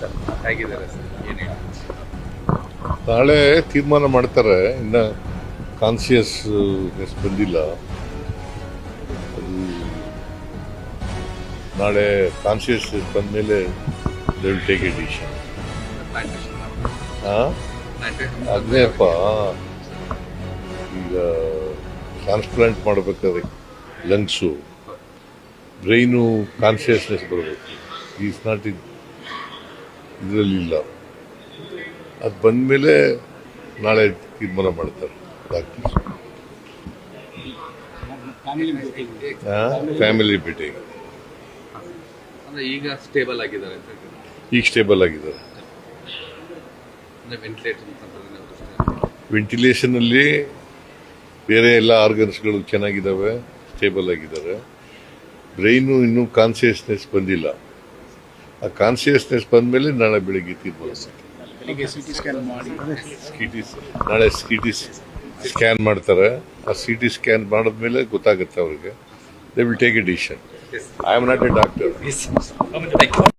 Sir ಹೇಗಿದ್ದಾರೆ sir ಏನು ಹೇಳಿ ನಾಳೆ ತೀರ್ಮಾನ ಮಾಡ್ತಾರೆ. ಇನ್ನು ಕಾನ್ಸಿಯಸ್ನೆಸ್ ಬಂದಿಲ್ಲ. ಅದು ನಾಳೆ ಕಾನ್ಸಿಯಸ್ನೆಸ್ ಬಂದಮೇಲೆ they will take a decision. ಅದೇಪ್ಪ, ಈಗ ಟ್ರಾನ್ಸ್ಪ್ಲಾಂಟ್ ಮಾಡಬೇಕಾದ್ರೆ ಲಂಗ್ಸು ಬ್ರೈನು ಕಾನ್ಸಿಯಸ್ನೆಸ್ ಬರಬೇಕು. ಈಸ್ ನಾಟ್ ಇದರಲ್ಲಿಲ್ಲ. ಅದು ಬಂದಮೇಲೆ ನಾಳೆ ತೀರ್ಮಾನ ಮಾಡ್ತಾರೆ ಡಾಕ್ಟರ್ಸ್. Family meeting. ಅಂದರೆ ಈಗ ಸ್ಟೇಬಲ್ ಆಗಿದ್ದಾರೆ ಅಂತ ಈಗ ಸ್ಟೇಬಲ್ ಆಗಿದ್ದಾರೆ. ವೆಂಟಿಲೇಷನಲ್ಲಿ ಬೇರೆ ಎಲ್ಲ ಆರ್ಗನ್ಸ್ಗಳು ಚೆನ್ನಾಗಿದ್ದಾವೆ, ಸ್ಟೇಬಲ್ ಆಗಿದ್ದಾರೆ. ಬ್ರೈನು ಇನ್ನೂ ಕಾನ್ಸಿಯಸ್ನೆಸ್ ಬಂದಿಲ್ಲ. ಆ ಕಾನ್ಸಿಯಸ್ನೆಸ್ ಬಂದಮೇಲೆ ನಾಳೆ ಬೆಳಿಗ್ಗೆ ತೀರ್ಮಾನ ನಾಳೆ ಸಿ ಸ್ಕ್ಯಾನ್ ಮಾಡ್ತಾರೆ. ಆ ಸಿ ಸ್ಕ್ಯಾನ್ ಮಾಡಿದ್ಮೇಲೆ ಗೊತ್ತಾಗುತ್ತೆ ಅವ್ರಿಗೆ. They will take a decision. I am not A doctor.